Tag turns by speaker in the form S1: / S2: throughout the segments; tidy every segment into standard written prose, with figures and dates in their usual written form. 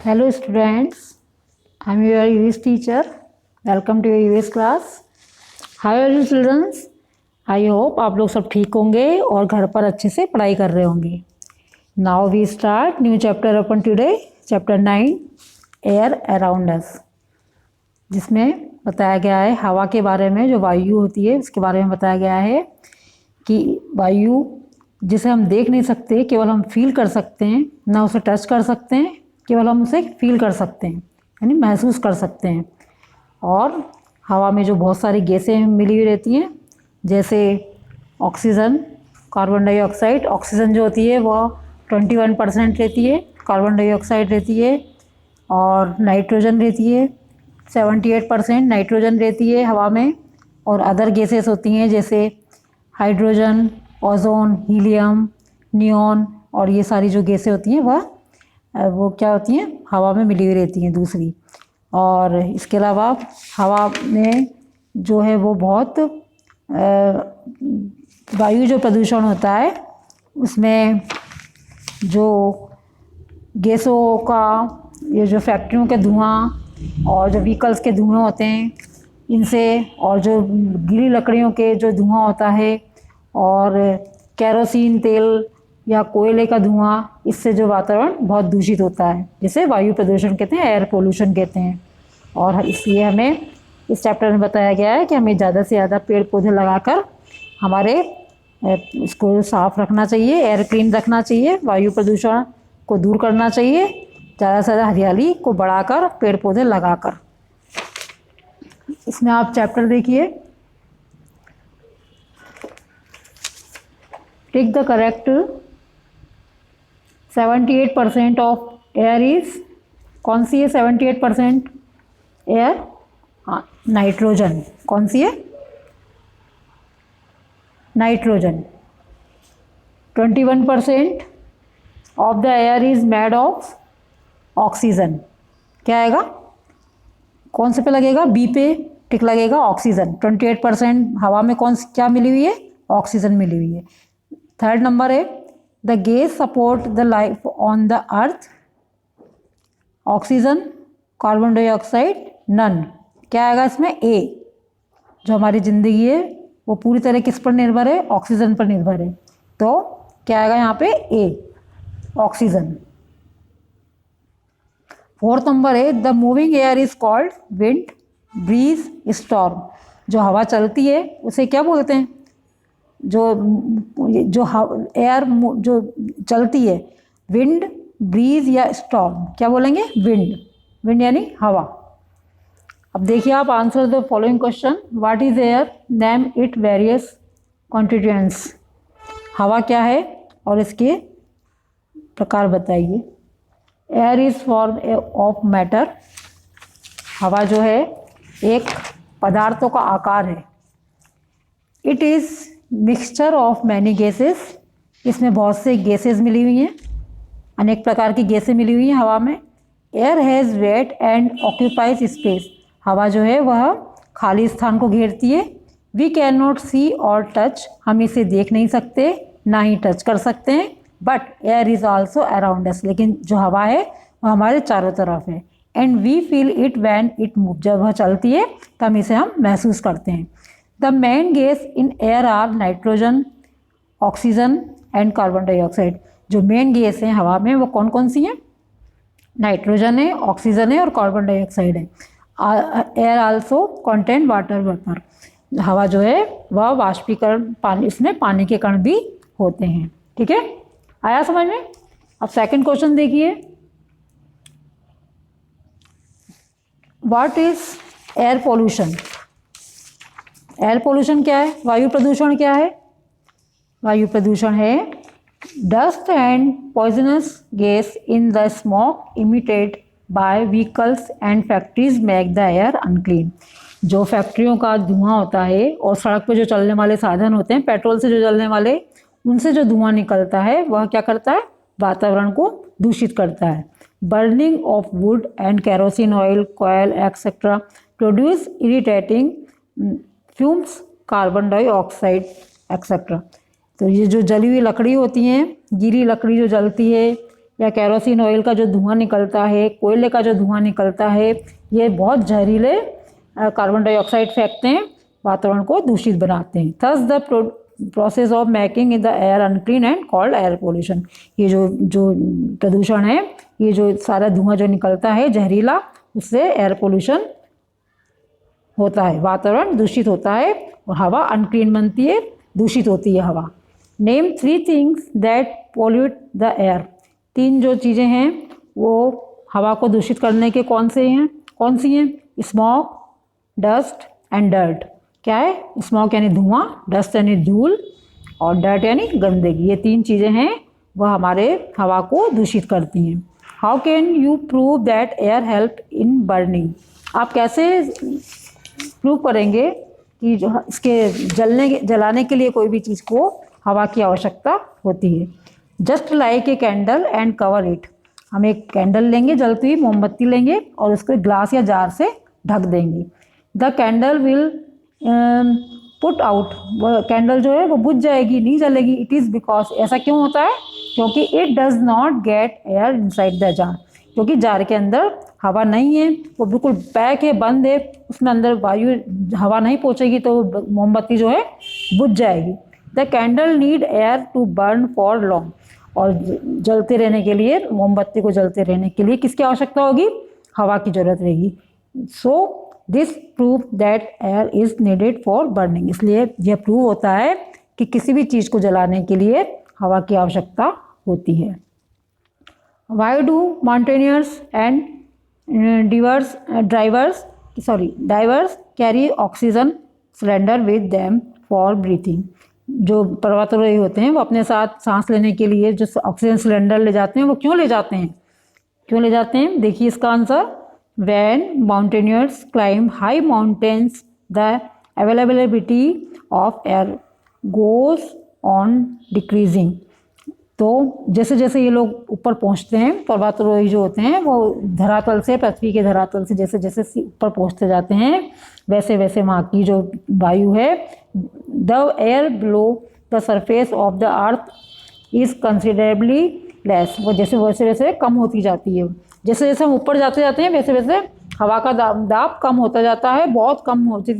S1: Hello students, I am your EVS teacher. Welcome to your EVS class. How are you children? I hope आप लोग सब ठीक होंगे और घर पर अच्छे से पढ़ाई कर रहे होंगे. Now we start new chapter upon today, chapter 9, air around us, जिसमें बताया गया है हवा के बारे में. जो वायु होती है उसके बारे में बताया गया है कि वायु जिसे हम देख नहीं सकते, केवल हम फील कर सकते हैं, ना उसे टच कर सकते हैं, केवल हम उसे फील कर सकते हैं यानी महसूस कर सकते हैं. और हवा में जो बहुत सारी गैसें मिली हुई रहती हैं, जैसे ऑक्सीजन, कार्बन डाइऑक्साइड. ऑक्सीजन जो होती है वह 21% रहती है, कार्बन डाइऑक्साइड रहती है, और नाइट्रोजन रहती है 78%. नाइट्रोजन रहती है हवा में. और अदर गैसेस होती हैं जैसे हाइड्रोजन, ओजोन, हीलियम, नियॉन, और ये सारी जो गैसें होती हैं वो क्या होती हैं, हवा में मिली हुई रहती हैं दूसरी. और इसके अलावा हवा में जो है वो बहुत वायु जो प्रदूषण होता है उसमें जो गैसों का, ये जो फैक्ट्रियों के धुआं और जो व्हीकल्स के धुएं होते हैं इनसे, और जो गीली लकड़ियों के जो धुआं होता है, और केरोसिन तेल या कोयले का धुआं, इससे जो वातावरण बहुत दूषित होता है, जिसे वायु प्रदूषण कहते हैं, एयर पोल्यूशन कहते हैं. और इसलिए हमें इस चैप्टर में बताया गया है कि हमें ज़्यादा से ज़्यादा पेड़ पौधे लगाकर हमारे इसको साफ रखना चाहिए, एयर क्लीन रखना चाहिए, वायु प्रदूषण को दूर करना चाहिए, ज़्यादा से ज़्यादा हरियाली को बढ़ाकर, पेड़ पौधे लगाकर. इसमें आप चैप्टर देखिए. Tick the correct. 78% of air is, कौन सी है 78% एयर? हाँ, नाइट्रोजन. कौन सी है? Nitrogen. 21% of the air is made of oxygen. क्या आएगा? कौन से पे लगेगा? बी पे टिक लगेगा, ऑक्सीजन. 28% हवा में क्या मिली हुई है? ऑक्सीजन मिली हुई है. थर्ड नंबर है the gas support the life on the earth. Oxygen, carbon dioxide, none. क्या आएगा इसमें? ए. जो हमारी ज़िंदगी है वो पूरी तरह किस पर निर्भर है? ऑक्सीजन पर निर्भर है. तो क्या आएगा यहाँ पे? A, oxygen. फोर्थ नंबर है the moving air is called wind, breeze, storm. जो हवा चलती है उसे क्या बोलते हैं? जो एयर जो चलती है, विंड, ब्रीज या स्टॉर्म, क्या बोलेंगे? विंड. विंड यानी हवा. अब देखिए आप answer the following question. What is air? Name it various constituents. हवा क्या है और इसके प्रकार बताइए. Air is form of matter. हवा जो है एक पदार्थों का आकार है. It is mixture of many gases. इसमें बहुत से गैसेस मिली हुई हैं, अनेक प्रकार की गैसें मिली हुई हैं हवा में. Air has wait and occupies space. हवा जो है वह खाली स्थान को घेरती है. वी कैन नॉट सी और टच. हम इसे देख नहीं सकते, ना ही टच कर सकते हैं. But air is also around us. लेकिन जो हवा है वह हमारे चारों तरफ है. And we feel it when it move. जब वह चलती है तब इसे हम महसूस करते हैं. The main gas in air are nitrogen, oxygen and carbon dioxide. जो मेन गैस हैं हवा में वो कौन कौन सी हैं? नाइट्रोजन है, ऑक्सीजन है और कार्बन डाइऑक्साइड है. Air also contain water vapour. हवा जो है वह वाष्पीकरण, पानी, इसमें पानी के कण भी होते हैं. ठीक है, आया समझ में? अब सेकंड क्वेश्चन देखिए. What is air pollution? Air pollution क्या है? वायु प्रदूषण क्या है? वायु प्रदूषण है dust and poisonous gas in the smoke emitted by vehicles and factories make the air unclean. जो फैक्ट्रियों का धुआं होता है और सड़क पर जो चलने वाले साधन होते हैं, पेट्रोल से जो चलने वाले, उनसे जो धुआं निकलता है वह क्या करता है? वातावरण को दूषित करता है. Burning of wood and kerosene oil, coal etcetera produce irritating fumes, carbon dioxide etcetera. तो ये जो जली हुई लकड़ी होती हैं, गीली लकड़ी जो जलती है या केरोसिन ऑयल का जो धुआं निकलता है, कोयले का जो धुआं निकलता है, ये बहुत जहरीले कार्बन डाइऑक्साइड फेंकते हैं, वातावरण को दूषित बनाते हैं। Thus the process of making in the air unclean and called air pollution. ये जो प्रदूषण है, ये जो सारा धुआं जो निकलता है जहरीला, उससे एयर पोल्यूशन होता है, वातावरण दूषित होता है और हवा अनक्लीन बनती है, दूषित होती है हवा। Name 3 things that pollute the air. 3 जो चीज़ें हैं वो हवा को दूषित करने के कौन सी हैं? Smoke, dust and dirt. क्या है? स्मोक यानी धुआं, डस्ट यानी धूल और डर्ट यानी गंदगी। ये 3 चीज़ें हैं वह हमारे हवा को दूषित करती हैं। How can you prove that air help in burning. आप कैसे प्रूव करेंगे कि जो इसके जलाने के लिए कोई भी चीज़ को हवा की आवश्यकता होती है। Just like a candle and cover it. हम एक कैंडल लेंगे, जलती हुई मोमबत्ती लेंगे और उसको ग्लास या जार से ढक देंगे। The candle will put out. वो कैंडल जो है वो बुझ जाएगी, नहीं जलेगी। इट इज़ बिकॉज, ऐसा क्यों होता है? क्योंकि it does not gate air inside the jar. क्योंकि जार के अंदर हवा नहीं है, वो बिल्कुल पैक है, बंद है, उसमें अंदर वायु हवा नहीं पहुँचेगी तो मोमबत्ती जो है बुझ जाएगी। The candle need air to burn for long. और जलते रहने के लिए, मोमबत्ती को जलते रहने के लिए किसकी आवश्यकता होगी? हवा की जरूरत रहेगी। So this prove that air is needed for burning. इसलिए यह प्रूव होता है कि किसी भी चीज़ को जलाने के लिए हवा की आवश्यकता होती है। Why do mountaineers and diverse carry oxygen cylinder with them for breathing. जो पर्वतारोही होते हैं वो अपने साथ सांस लेने के लिए जो ऑक्सीजन सिलेंडर ले जाते हैं, वो क्यों ले जाते हैं? देखिए इसका answer. When mountaineers climb high mountains the availability of air goes on decreasing. तो जैसे जैसे ये लोग ऊपर पहुंचते हैं, पर्वतारोही जो होते हैं वो धरातल से, पृथ्वी के धरातल से जैसे जैसे ऊपर पहुंचते जाते हैं, वैसे वैसे वहाँ की जो वायु है, the air below the surface of the earth is considerably less. वो जैसे वैसे वैसे कम होती जाती है। जैसे जैसे हम ऊपर जाते जाते हैं वैसे वैसे हवा का दाब कम होता जाता है, बहुत कम होती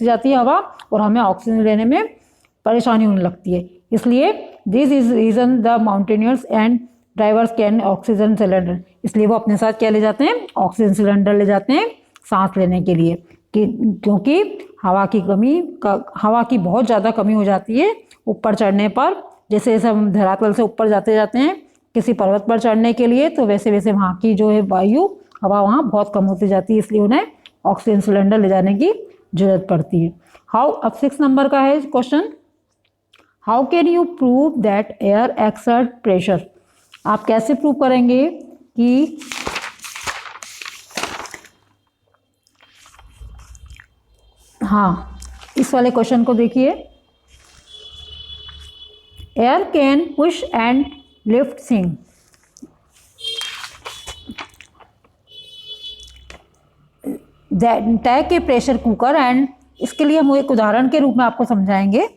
S1: जाती है हवा, और हमें ऑक्सीजन लेने में परेशानी होने लगती है। इसलिए this is reason the mountaineers and drivers can oxygen cylinder. इसलिए वो अपने साथ क्या ले जाते हैं? ऑक्सीजन सिलेंडर ले जाते हैं सांस लेने के लिए, क्योंकि हवा की बहुत ज़्यादा कमी हो जाती है ऊपर चढ़ने पर। जैसे जैसे हम धरातल से ऊपर जाते जाते हैं किसी पर्वत पर चढ़ने के लिए, तो वैसे वैसे वहाँ की जो है हवा वहाँ बहुत कम होती जाती है, इसलिए उन्हें ऑक्सीजन सिलेंडर ले जाने की जरूरत पड़ती है। अब 6 नंबर का है question. How can you prove that air exert pressure. आप कैसे प्रूव करेंगे कि इस वाले क्वेश्चन को देखिए। Air can push and lift thing. Take a pressure cooker and, इसके लिए हम एक उदाहरण के रूप में आपको समझाएंगे।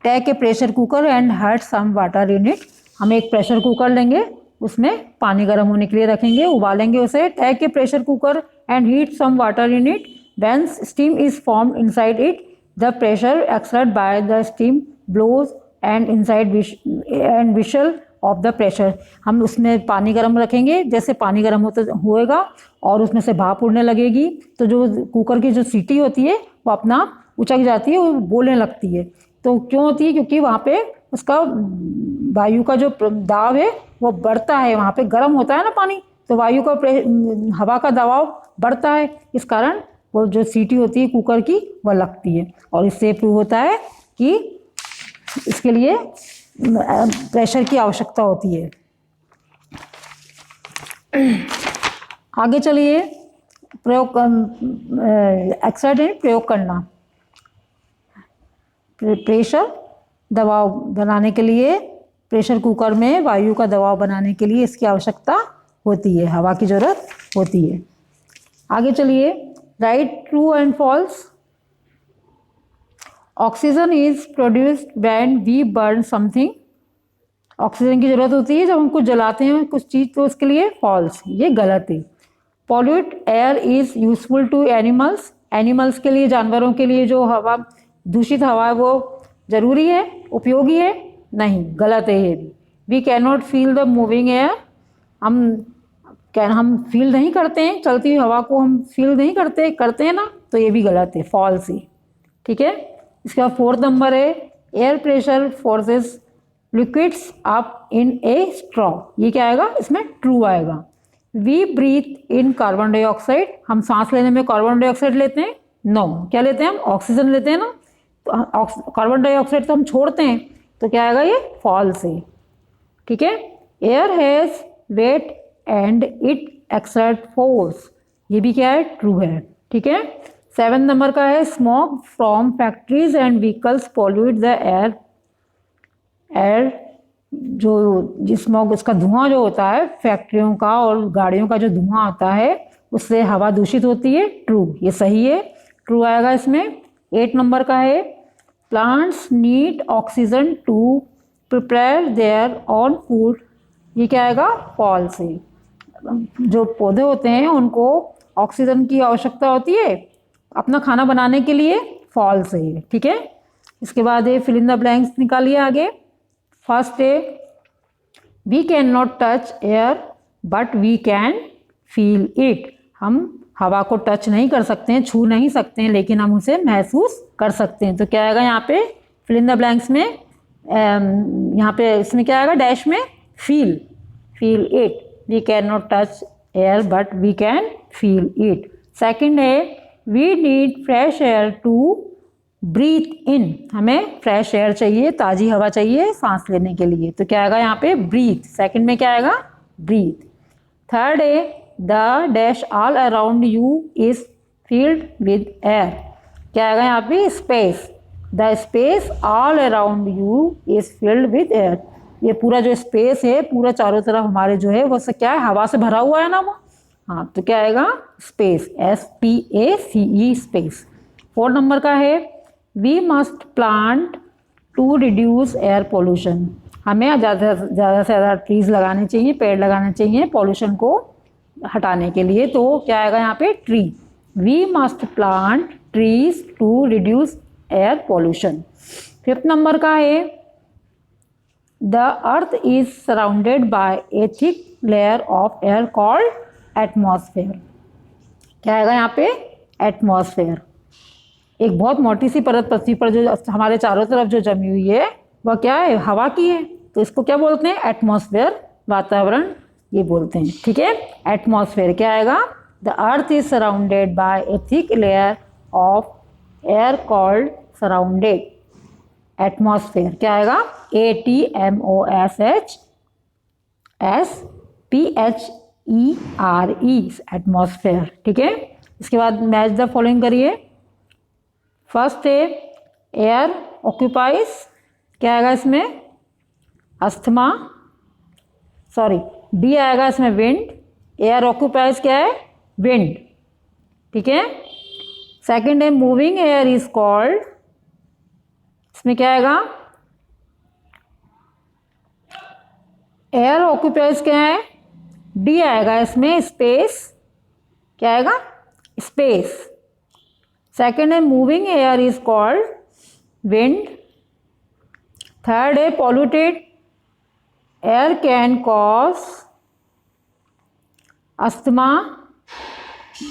S1: Take a pressure cooker and heat some water in it. हम एक प्रेशर कुकर लेंगे, उसमें पानी गर्म होने के लिए रखेंगे, उबालेंगे उसे। Take a pressure cooker and heat some water in it. When steam is formed inside it, the pressure exert by the steam blows and inside and whistle off the pressure. हम उसमें पानी गर्म रखेंगे, जैसे पानी गर्म होएगा और उसमें से भाप उड़ने लगेगी, तो जो कुकर की जो सीटी होती है वो अपना उचक जाती है, वो बोलने लगती है। तो क्यों होती है? क्योंकि वहाँ पे उसका वायु का जो दाब है वो बढ़ता है, वहाँ पे गर्म होता है ना पानी, तो वायु का हवा का दबाव बढ़ता है, इस कारण वो जो सीटी होती है कुकर की वो लगती है। और इससे प्रूव होता है कि इसके लिए प्रेशर की आवश्यकता होती है। आगे चलिए, एक्सर्ट प्रयोग करना। प्रेशर दबाव बनाने के लिए, प्रेशर कुकर में वायु का दबाव बनाने के लिए इसकी आवश्यकता होती है, हवा की ज़रूरत होती है। आगे चलिए, right true and false. Oxygen is produced when we burn something. Oxygen की ज़रूरत होती है जब हम कुछ जलाते हैं कुछ चीज़, तो उसके लिए फॉल्स, ये गलत है। Pollute air is useful to animals, animals के लिए, जानवरों के लिए जो हवा, दूषित हवा है वो ज़रूरी है, उपयोगी है, नहीं, गलत है ये भी। We can not feel the moving air, हम फील नहीं करते हैं, चलती हुई हवा को हम फील नहीं करते हैं ना, तो ये भी गलत है, फॉल्स है। ठीक है। इसके बाद 4th नंबर है air pressure forces liquids up in a straw, ये क्या आएगा इसमें, ट्रू आएगा। We breathe in carbon dioxide, हम सांस लेने में कार्बन डाइऑक्साइड लेते हैं, नो, क्या लेते हैं हम, ऑक्सीजन लेते हैं ना, तो कार्बन डाइऑक्साइड तो हम छोड़ते हैं, तो क्या आएगा, ये फॉल्स है। ठीक है। Air has wait and it exert force, ये भी क्या है, ट्रू है। ठीक है। 7 नंबर का है smoke from factories and vehicles pollute the air, air जो स्मोक, उसका धुआं जो होता है फैक्ट्रियों का और गाड़ियों का जो धुआं होता है उससे हवा दूषित होती है, ट्रू, ये सही है, ट्रू आएगा इसमें। 8 नंबर का है plants need oxygen to prepare their own food, ये क्या आएगा, फॉल्स है। जो पौधे होते हैं उनको ऑक्सीजन की आवश्यकता होती है अपना खाना बनाने के लिए, फॉल्स है ये। ठीक है। इसके बाद ये फिल इन द ब्लैंक्स निकालिए आगे। फर्स्ट है we can not touch air but we can feel it, हम हवा को टच नहीं कर सकते हैं, छू नहीं सकते हैं, लेकिन हम उसे महसूस कर सकते हैं। तो क्या आएगा यहाँ पे फिल इन द ब्लैंक्स में, यहाँ पे इसमें क्या आएगा, डैश में, feel, feel it, we can not touch air but we can feel it. Second है we need fresh air to breathe in, हमें फ्रेश एयर चाहिए, ताज़ी हवा चाहिए सांस लेने के लिए, तो क्या आएगा यहाँ पे, ब्रीथ, सेकंड में क्या आएगा, ब्रीथ। थर्ड है the dash all around you is field with air, क्या आएगा यहाँ पे, space, the space all around you is field with air, ये पूरा जो स्पेस है पूरा चारों तरफ हमारे जो है वो क्या है, हवा से भरा हुआ है ना वो, हाँ, तो क्या आएगा, स्पेस, SPACE, स्पेस। 4 नंबर का है we must plant to reduce air pollution, हमें ज़्यादा से ज़्यादा ट्रीज लगाने चाहिए, पेड़ लगाने चाहिए पॉल्यूशन को हटाने के लिए, तो क्या आएगा यहाँ पे, tree, we must plant trees to reduce air pollution. 5th number का है the earth is surrounded by a thick layer of air called atmosphere, क्या आएगा यहाँ पे, एटमॉस्फेयर, एक बहुत मोटी सी परत पृथ्वी पर जो हमारे चारों तरफ जो जमी हुई है वह क्या है, हवा की है, तो इसको क्या बोलते हैं, एटमॉस्फेयर, वातावरण ये बोलते हैं। ठीक है। एटमॉस्फेयर क्या आएगा, the earth is surrounded by a thick layer of air called surrounded, atmosphere क्या आएगा, ATMOSSPHERE, एटमॉस्फेयर। ठीक है। इसके बाद मैच द फॉलोइंग करिए। फर्स्ट है एयर ऑक्यूपाइज, क्या आएगा इसमें, अस्थमा, सॉरी डी आएगा इसमें, विंड, एयर ऑक्यूपाइज क्या है, विंड। ठीक है। सेकंड है मूविंग एयर इज कॉल्ड, इसमें क्या आएगा, एयर ऑक्यूपाइज क्या है, डी आएगा इसमें, स्पेस, क्या आएगा, स्पेस। सेकेंड है moving air is called wind. Third है polluted air can cause asthma,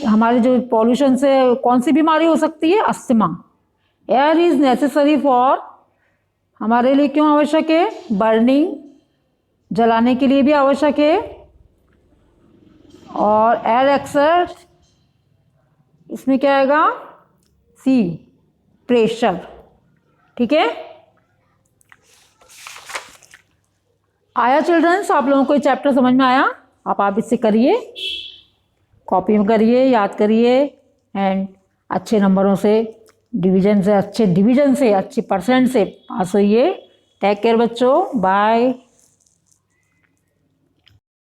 S1: हमारे जो पॉल्यूशन से कौन सी बीमारी हो सकती है, asthma. Air is necessary for, हमारे लिए क्यों आवश्यक है, बर्निंग, जलाने के लिए भी आवश्यक है। और एयर एक्सर्ट, इसमें क्या आएगा, सी, प्रेशर। ठीक है। आया चिल्ड्रंस, आप लोगों को ये चैप्टर समझ में आया, आप इससे करिए, कॉपी में करिए, याद करिए, एंड अच्छे नंबरों से, अच्छे डिवीजन से, अच्छे परसेंट से पास होइए। टेक केयर बच्चों, बाय।